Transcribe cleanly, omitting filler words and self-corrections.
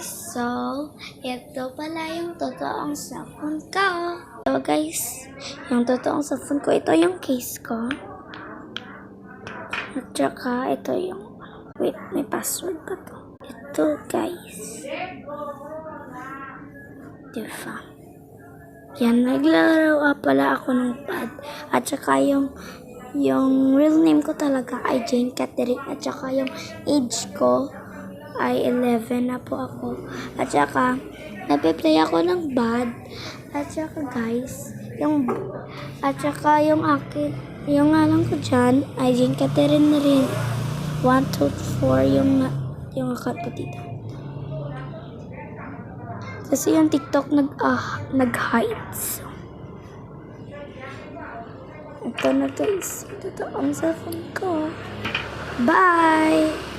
guys, so ito pala yung totoong cellphone ko. So guys, yung totoong cellphone ko, ito yung case ko. At saka ito yung, wait, may password pa to. Ito guys. Diba? Yan, naglaro pala ako ng pad. At saka yung real name ko talaga ay Jane Catherine. At saka yung age ko ay 11 na po ako. At saka, nagpe-play ako ng bad. At saka guys, yung akin, yung ngalan ko dyan ay Jane Catherine na rin. 1, 2, 4 yung account ko dito. Kasi yung TikTok nag-hides. Ito na guys, ito ang cellphone ko. Bye!